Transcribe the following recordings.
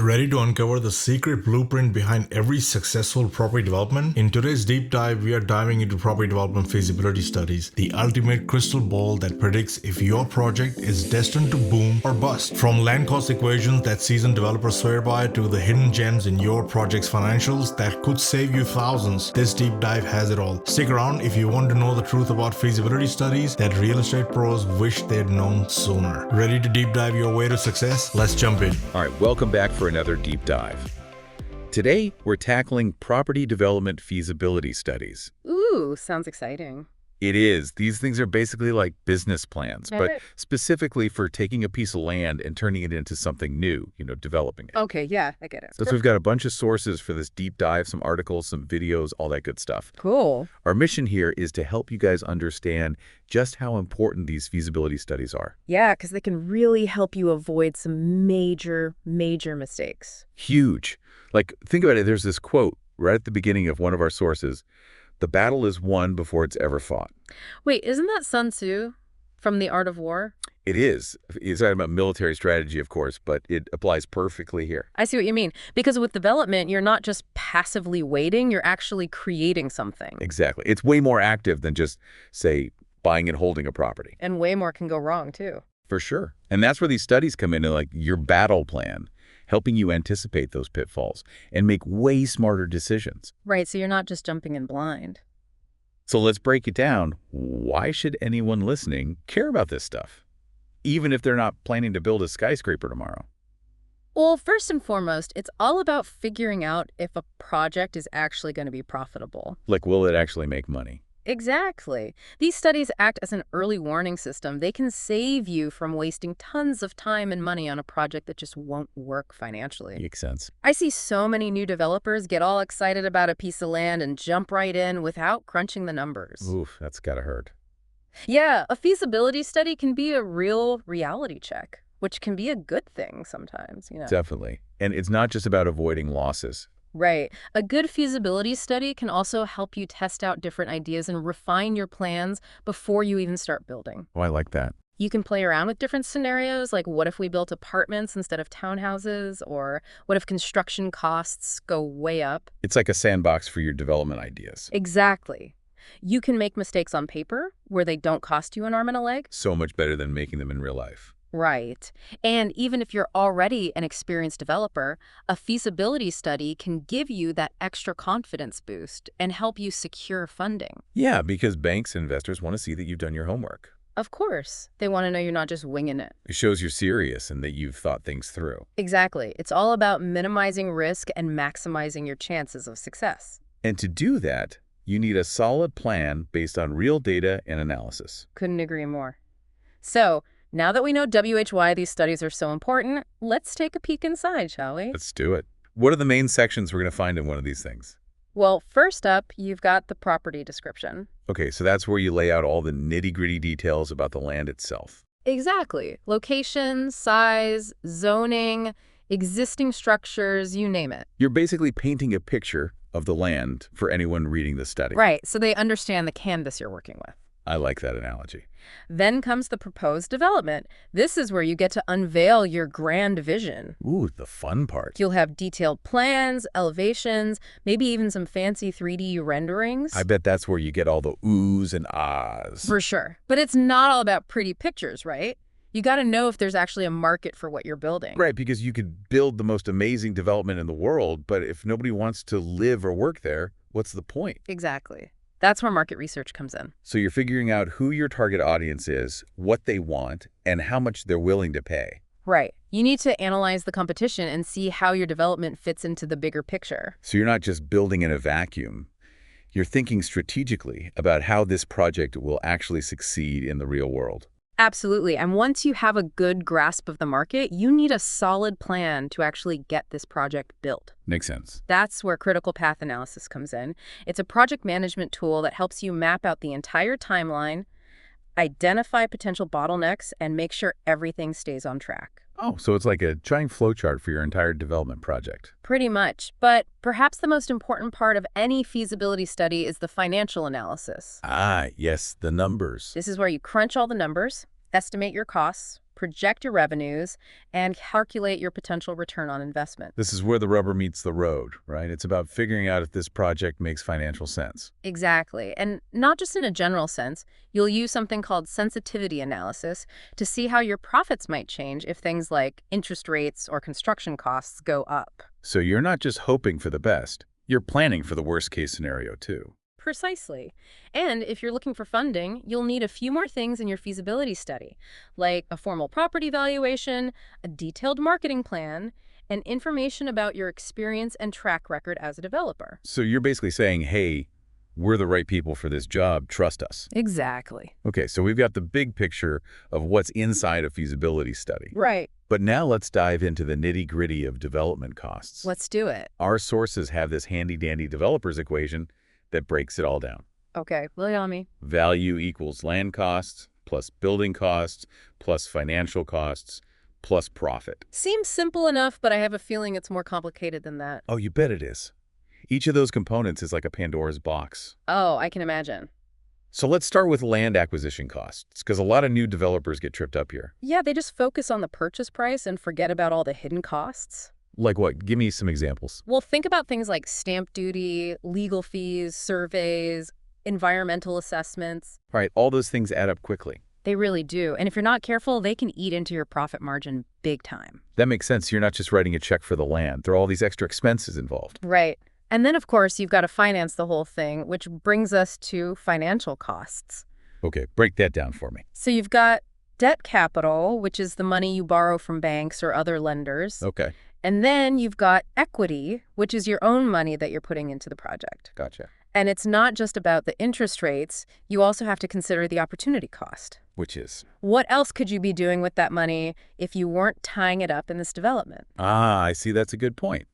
Ready to uncover the secret blueprint behind every successful property development? In today's deep dive, we are diving into property development feasibility studies, the ultimate crystal ball that predicts if your project is destined to boom or bust. From land cost equations that seasoned developers swear by to the hidden gems in your project's financials that could save you thousands, this deep dive has it all. Stick around if you want to know the truth about feasibility studies that real estate pros wish they'd known sooner. Ready to deep dive your way to success? Let's jump in. All right, welcome back for another deep dive. Today, we're tackling property development feasibility studies. Ooh, sounds exciting. It is. These things are basically like business plans, but specifically for taking a piece of land and turning it into something new, developing it. Okay, yeah, I get it. So we've got a bunch of sources for this deep dive, some articles, some videos, all that good stuff. Cool. Our mission here is to help you guys understand just how important these feasibility studies are. Yeah, because they can really help you avoid some major mistakes. Huge. Like, think about it. There's this quote right at the beginning of one of our sources. The battle is won before it's ever fought. Wait, isn't that Sun Tzu from The Art of War? It is. It's talking about military strategy, of course, but it applies perfectly here. I see what you mean. Because with development, you're not just passively waiting, you're actually creating something. Exactly. It's way more active than just, say, buying and holding a property. And way more can go wrong, too. For sure. And that's where these studies come into, like, your battle plan, helping you anticipate those pitfalls and make way smarter decisions. Right, so you're not just jumping in blind. So let's break it down. Why should anyone listening care about this stuff, even if they're not planning to build a skyscraper tomorrow? Well, first and foremost, it's all about figuring out if a project is actually going to be profitable. Like, will it actually make money? Exactly. These studies act as an early warning system. They can save you from wasting tons of time and money on a project that just won't work financially. Makes sense. I see so many new developers get all excited about a piece of land and jump right in without crunching the numbers. Oof, that's gotta hurt. Yeah, a feasibility study can be a real reality check, which can be a good thing sometimes, Definitely. And it's not just about avoiding losses. Right. A good feasibility study can also help you test out different ideas and refine your plans before you even start building. Oh, I like that. You can play around with different scenarios, like what if we built apartments instead of townhouses, or what if construction costs go way up? It's like a sandbox for your development ideas. Exactly. You can make mistakes on paper where they don't cost you an arm and a leg. So much better than making them in real life. Right. And even if you're already an experienced developer, a feasibility study can give you that extra confidence boost and help you secure funding. Yeah, because banks and investors want to see that you've done your homework. Of course. They want to know you're not just winging it. It shows you're serious and that you've thought things through. Exactly. It's all about minimizing risk and maximizing your chances of success. And to do that, you need a solid plan based on real data and analysis. Couldn't agree more. So, now that we know why these studies are so important, let's take a peek inside, shall we? Let's do it. What are the main sections we're going to find in one of these things? Well, first up, you've got the property description. Okay, so that's where you lay out all the nitty-gritty details about the land itself. Exactly. Location, size, zoning, existing structures, you name it. You're basically painting a picture of the land for anyone reading the study. Right, so they understand the canvas you're working with. I like that analogy. Then comes the proposed development. This is where you get to unveil your grand vision. Ooh, the fun part. You'll have detailed plans, elevations, maybe even some fancy 3D renderings. I bet that's where you get all the oohs and ahs. For sure. But it's not all about pretty pictures, right? You got to know if there's actually a market for what you're building. Right, because you could build the most amazing development in the world, but if nobody wants to live or work there, what's the point? Exactly. That's where market research comes in. So you're figuring out who your target audience is, what they want, and how much they're willing to pay. Right. You need to analyze the competition and see how your development fits into the bigger picture. So you're not just building in a vacuum. You're thinking strategically about how this project will actually succeed in the real world. Absolutely. And once you have a good grasp of the market, you need a solid plan to actually get this project built. Makes sense. That's where critical path analysis comes in. It's a project management tool that helps you map out the entire timeline, identify potential bottlenecks, and make sure everything stays on track. Oh, so it's like a giant flowchart for your entire development project. Pretty much. But perhaps the most important part of any feasibility study is the financial analysis. Ah, yes, the numbers. This is where you crunch all the numbers, estimate your costs, project your revenues and calculate your potential return on investment. This is where the rubber meets the road, right? It's about figuring out if this project makes financial sense. Exactly. And not just in a general sense, you'll use something called sensitivity analysis to see how your profits might change if things like interest rates or construction costs go up. So you're not just hoping for the best, you're planning for the worst case scenario too. Precisely. And if you're looking for funding, you'll need a few more things in your feasibility study, like a formal property valuation, a detailed marketing plan, and information about your experience and track record as a developer. So you're basically saying, hey, we're the right people for this job, trust us. Exactly. Okay, so we've got the big picture of what's inside a feasibility study. Right. But now let's dive into the nitty-gritty of development costs. Let's do it. Our sources have this handy-dandy developer's equation that breaks it all down. Okay, lay on me. Value equals land costs, plus building costs, plus financial costs, plus profit. Seems simple enough, but I have a feeling it's more complicated than that. Oh, you bet it is. Each of those components is like a Pandora's box. Oh, I can imagine. So let's start with land acquisition costs, because a lot of new developers get tripped up here. Yeah, they just focus on the purchase price and forget about all the hidden costs. Like what? Give me some examples. Well, think about things like stamp duty, legal fees, surveys, environmental assessments. All right, all those things add up quickly. They really do. And if you're not careful, they can eat into your profit margin big time. That makes sense. You're not just writing a check for the land. There are all these extra expenses involved. Right. And then, of course, you've got to finance the whole thing, which brings us to financial costs. Okay, break that down for me. So you've got debt capital, which is the money you borrow from banks or other lenders. Okay, And then you've got equity, which is your own money that you're putting into the project. gotcha. And it's not just about the interest rates. You also have to consider the opportunity cost. Which is? What else could you be doing with that money if you weren't tying it up in this development? Ah, I see. That's a good point.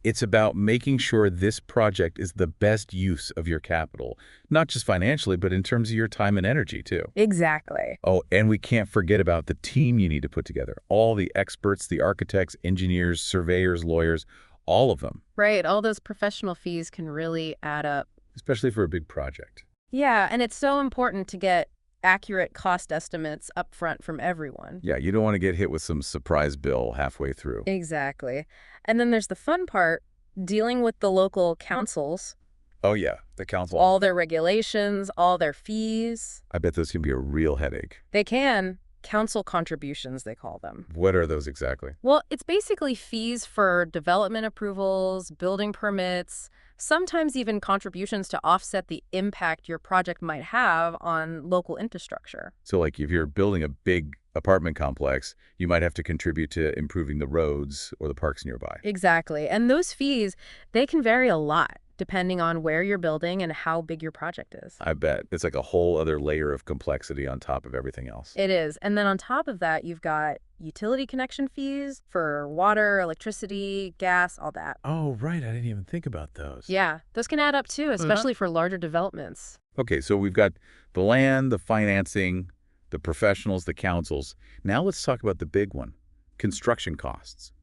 It's about making sure this project is the best use of your capital, not just financially, but in terms of your time and energy, too. Exactly. Oh, and we can't forget about the team you need to put together. All the experts, the architects, engineers, surveyors, lawyers, all of them. Right. All those professional fees can really add up. Especially for a big project. Yeah, and it's so important to get accurate cost estimates up front from everyone. Yeah, you don't want to get hit with some surprise bill halfway through. Exactly. And then there's the fun part, dealing with the local councils, Oh, yeah, the council. all their regulations, all their fees. I bet those can be a real headache. They can. Council contributions, they call them. What are those exactly? Well, it's basically fees for development approvals, building permits, sometimes even contributions to offset the impact your project might have on local infrastructure. So, like, if you're building a big apartment complex, you might have to contribute to improving the roads or the parks nearby. Exactly. And those fees, they can vary a lot depending on where you're building and how big your project is. I bet. It's like a whole other layer of complexity on top of everything else. It is. And then on top of that, you've got utility connection fees for water, electricity, gas, all that. Oh, right. I didn't even think about those. Yeah, those can add up too, especially for larger developments. Okay, so we've got the land, the financing, the professionals, the councils. Now let's talk about the big one, construction costs.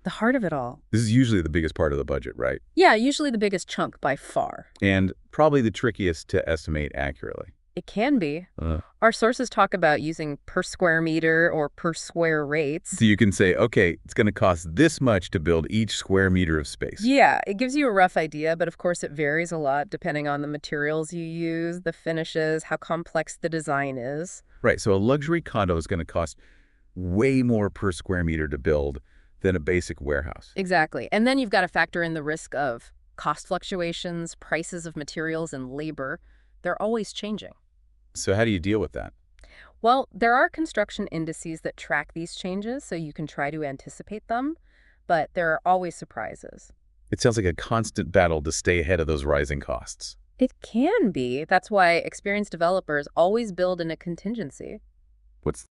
The heart of it all. This is usually the biggest part of the budget, right? Yeah, usually the biggest chunk by far. And probably the trickiest to estimate accurately. It can be. Our sources talk about using per square meter or per square rates. So you can say, okay, it's going to cost this much to build each square meter of space. Yeah, it gives you a rough idea, but of course it varies a lot depending on the materials you use, the finishes, how complex the design is. Right, so a luxury condo is going to cost way more per square meter to build than a basic warehouse. Exactly. And then you've got to factor in the risk of cost fluctuations, prices of materials and labor. They're always changing. So how do you deal with that? Well, there are construction indices that track these changes, so you can try to anticipate them, but there are always surprises. It sounds like a constant battle to stay ahead of those rising costs. It can be. That's why experienced developers always build in a contingency.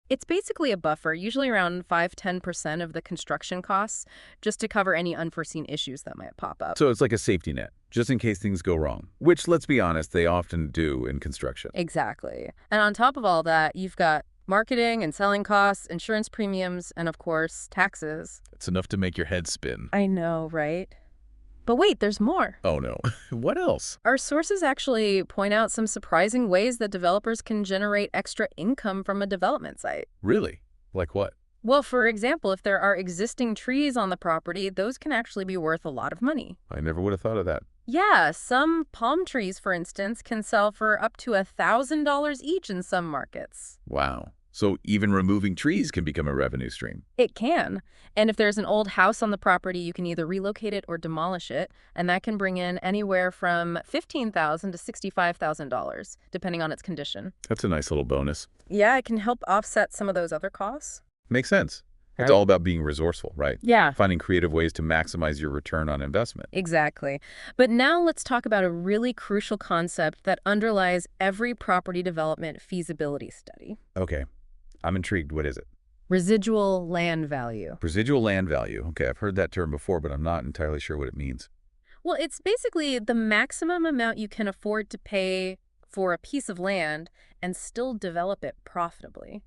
It's basically a buffer, usually around 5–10% of the construction costs, just to cover any unforeseen issues that might pop up. So it's like a safety net, just in case things go wrong, which, let's be honest, they often do in construction. Exactly. And on top of all that, you've got marketing and selling costs, insurance premiums, and of course, taxes. It's enough to make your head spin. I know, right? But wait, there's more. Oh, no. What else? Our sources actually point out some surprising ways that developers can generate extra income from a development site. Really? Like what? Well, for example, if there are existing trees on the property, those can actually be worth a lot of money. I never would have thought of that. Yeah, some palm trees, for instance, can sell for up to $1,000 each in some markets. Wow. So even removing trees can become a revenue stream. It can. And if there's an old house on the property, you can either relocate it or demolish it, and that can bring in anywhere from $15,000 to $65,000, depending on its condition. That's a nice little bonus. Yeah, it can help offset some of those other costs. Makes sense. It's Right. all about being resourceful, right? Yeah. Finding creative ways to maximize your return on investment. Exactly. But now let's talk about a really crucial concept that underlies every property development feasibility study. Okay. I'm intrigued. What is it? Residual land value. Residual land value. Okay, I've heard that term before, but I'm not entirely sure what it means. Well, it's basically the maximum amount you can afford to pay for a piece of land and still develop it profitably.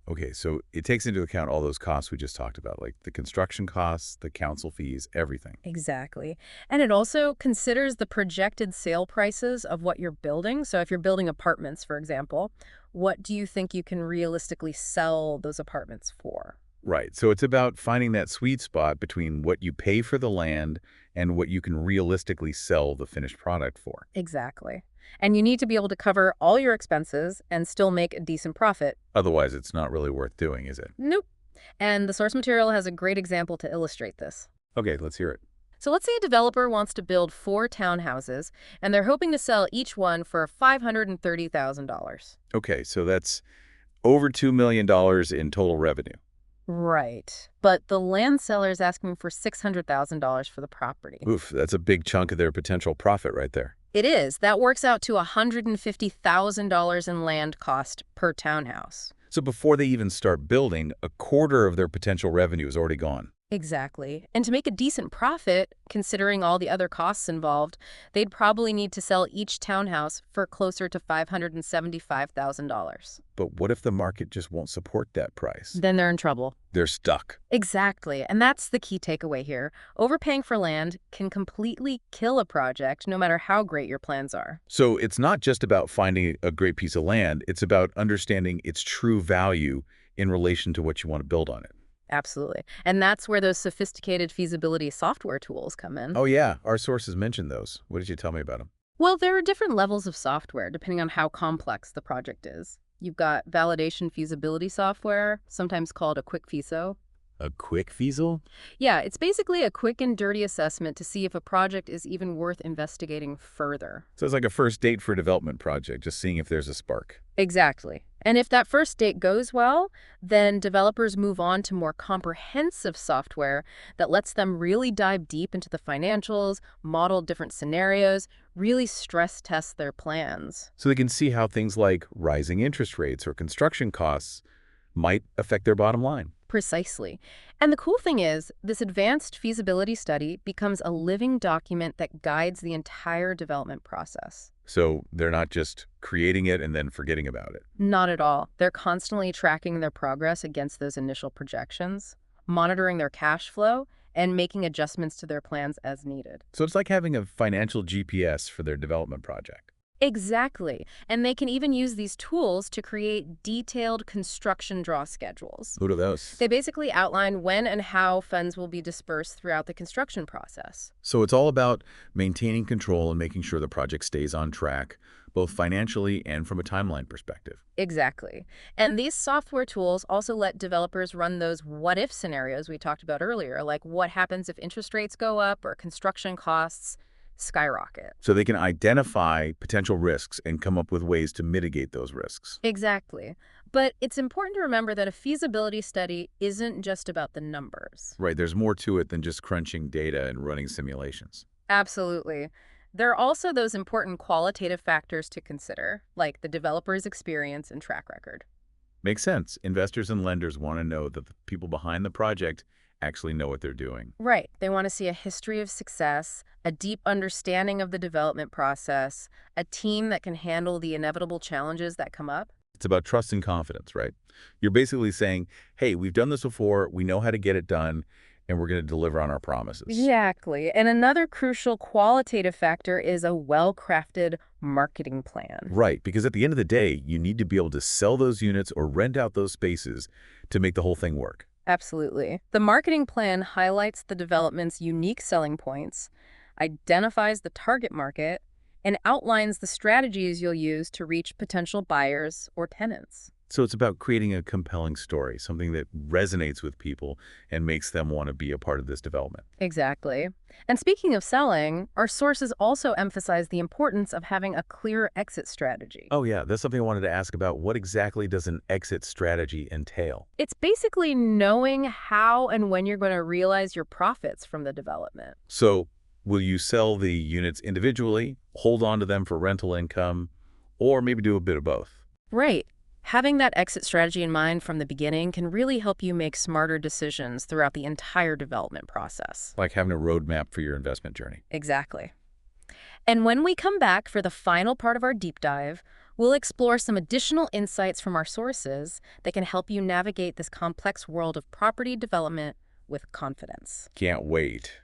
Okay, so it takes into account all those costs we just talked about, like the construction costs, the council fees, everything. Exactly. And it also considers the projected sale prices of what you're building. So if you're building apartments, for example, what do you think you can realistically sell those apartments for? Right, so it's about finding that sweet spot between what you pay for the land and what you can realistically sell the finished product for. Exactly. And you need to be able to cover all your expenses and still make a decent profit. Otherwise, it's not really worth doing, is it? Nope. And the source material has a great example to illustrate this. Okay, let's hear it. So let's say a developer wants to build 4 townhouses, and they're hoping to sell each one for $530,000. Okay, so that's over $2 million in total revenue. Right. But the land seller is asking for $600,000 for the property. Oof, that's a big chunk of their potential profit right there. It is. That works out to $150,000 in land cost per townhouse. So before they even start building, a quarter of their potential revenue is already gone. Exactly. And to make a decent profit, considering all the other costs involved, they'd probably need to sell each townhouse for closer to $575,000. But what if the market just won't support that price? Then they're in trouble. They're stuck. Exactly. And that's the key takeaway here. Overpaying for land can completely kill a project, no matter how great your plans are. So it's not just about finding a great piece of land, it's about understanding its true value in relation to what you want to build on it. Absolutely. And that's where those sophisticated feasibility software tools come in. Oh yeah, our sources mentioned those. What did you tell me about them? Well, there are different levels of software depending on how complex the project is. You've got validation feasibility software, sometimes called a quick Feaso. A quick Feasel? Yeah, it's basically a quick and dirty assessment to see if a project is even worth investigating further. So it's like a first date for a development project, just seeing if there's a spark. Exactly. And if that first date goes well, then developers move on to more comprehensive software that lets them really dive deep into the financials, model different scenarios, really stress test their plans. So they can see how things like rising interest rates or construction costs might affect their bottom line. Precisely. And the cool thing is, this advanced feasibility study becomes a living document that guides the entire development process. So they're not just creating it and then forgetting about it. Not at all. They're constantly tracking their progress against those initial projections, monitoring their cash flow, and making adjustments to their plans as needed. So it's like having a financial GPS for their development project. Exactly. And they can even use these tools to create detailed construction draw schedules. What are those? They basically outline when and how funds will be dispersed throughout the construction process. So it's all about maintaining control and making sure the project stays on track, both financially and from a timeline perspective. Exactly. And these software tools also let developers run those what-if scenarios we talked about earlier, like what happens if interest rates go up or construction costs skyrocket. So they can identify potential risks and come up with ways to mitigate those risks. Exactly. But it's important to remember that a feasibility study isn't just about the numbers. Right, there's more to it than just crunching data and running simulations. Absolutely. There are also those important qualitative factors to consider, like the developer's experience and track record. Makes sense. Investors and lenders want to know that the people behind the project actually know what they're doing. Right. They want to see a history of success, a deep understanding of the development process, a team that can handle the inevitable challenges that come up. It's about trust and confidence, right? You're basically saying, hey, we've done this before, we know how to get it done, and we're going to deliver on our promises. Exactly. And another crucial qualitative factor is a well-crafted marketing plan. Right, because at the end of the day, you need to be able to sell those units or rent out those spaces to make the whole thing work. Absolutely. The marketing plan highlights the development's unique selling points, identifies the target market, and outlines the strategies you'll use to reach potential buyers or tenants. So it's about creating a compelling story, something that resonates with people and makes them want to be a part of this development. Exactly. And speaking of selling, our sources also emphasize the importance of having a clear exit strategy. Oh yeah, that's something I wanted to ask about. What exactly does an exit strategy entail? It's basically knowing how and when you're going to realize your profits from the development. So will you sell the units individually, hold on to them for rental income, or maybe do a bit of both? Right. Having that exit strategy in mind from the beginning can really help you make smarter decisions throughout the entire development process. Like having a roadmap for your investment journey. Exactly. And when we come back for the final part of our deep dive, we'll explore some additional insights from our sources that can help you navigate this complex world of property development with confidence. Can't wait.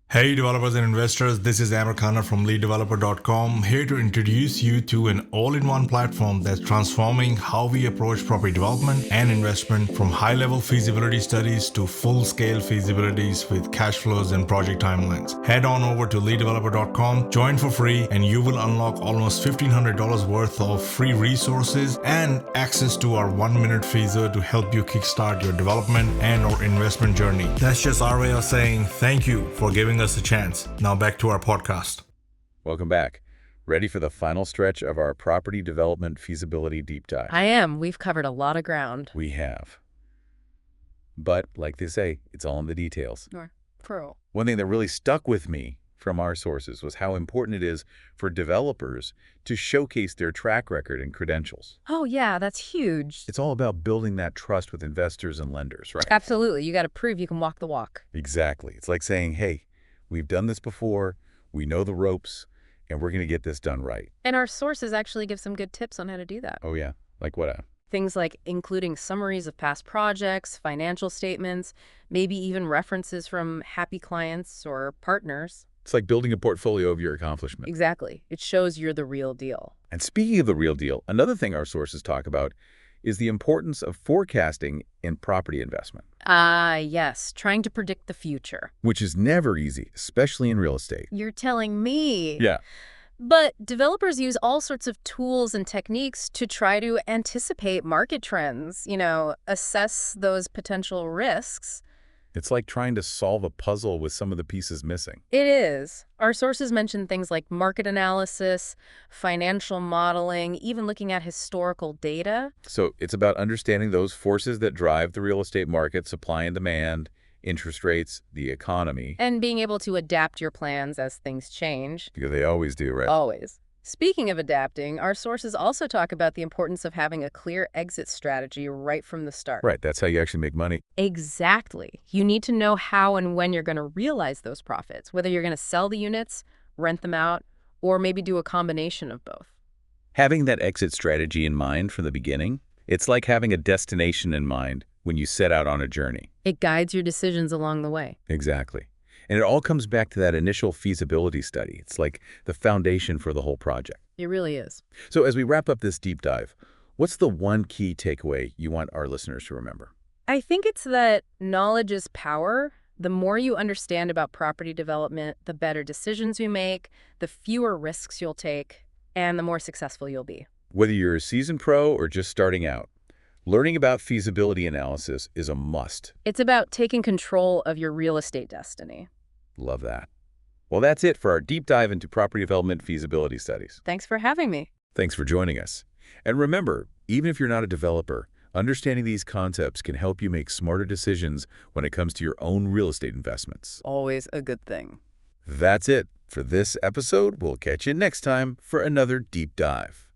Hey developers and investors, this is Amir Khanna from leaddeveloper.com, here to introduce you to an all-in-one platform that's transforming how we approach property development and investment, from high-level feasibility studies to full-scale feasibilities with cash flows and project timelines. Head on over to leaddeveloper.com, join for free, and you will unlock almost $1,500 worth of free resources and access to our 1 Minute Feaso to help you kickstart your development and or investment journey. That's just our way of saying thank you for giving us a chance. Now back to our podcast. Welcome back. Ready for the final stretch of our property development feasibility deep dive? I am. We've covered a lot of ground. We have. But like they say, it's all in the details. True. One thing that really stuck with me from our sources was how important it is for developers to showcase their track record and credentials. Oh, yeah, that's huge. It's all about building that trust with investors and lenders, right? Absolutely. You got to prove you can walk the walk. Exactly. It's like saying, hey, we've done this before, we know the ropes, and we're going to get this done right. And our sources actually give some good tips on how to do that. Oh, yeah. Like what? Things like including summaries of past projects, financial statements, maybe even references from happy clients or partners. It's like building a portfolio of your accomplishments. Exactly. It shows you're the real deal. And speaking of the real deal, another thing our sources talk about is the importance of forecasting in property investment. Yes. Trying to predict the future. Which is never easy, especially in real estate. You're telling me. Yeah. But developers use all sorts of tools and techniques to try to anticipate market trends, assess those potential risks. It's like trying to solve a puzzle with some of the pieces missing. It is. Our sources mention things like market analysis, financial modeling, even looking at historical data. So it's about understanding those forces that drive the real estate market, supply and demand, interest rates, the economy. And being able to adapt your plans as things change. Because they always do, right? Always. Speaking of adapting, our sources also talk about the importance of having a clear exit strategy right from the start. Right, that's how you actually make money. Exactly. You need to know how and when you're going to realize those profits, whether you're going to sell the units, rent them out, or maybe do a combination of both. Having that exit strategy in mind from the beginning, it's like having a destination in mind when you set out on a journey. It guides your decisions along the way. Exactly. And it all comes back to that initial feasibility study. It's like the foundation for the whole project. It really is. So as we wrap up this deep dive, what's the one key takeaway you want our listeners to remember? I think it's that knowledge is power. The more you understand about property development, the better decisions you make, the fewer risks you'll take, and the more successful you'll be. Whether you're a seasoned pro or just starting out, learning about feasibility analysis is a must. It's about taking control of your real estate destiny. Love that. Well, that's it for our deep dive into property development feasibility studies. Thanks for having me. Thanks for joining us. And remember, even if you're not a developer, understanding these concepts can help you make smarter decisions when it comes to your own real estate investments. Always a good thing. That's it for this episode. We'll catch you next time for another deep dive.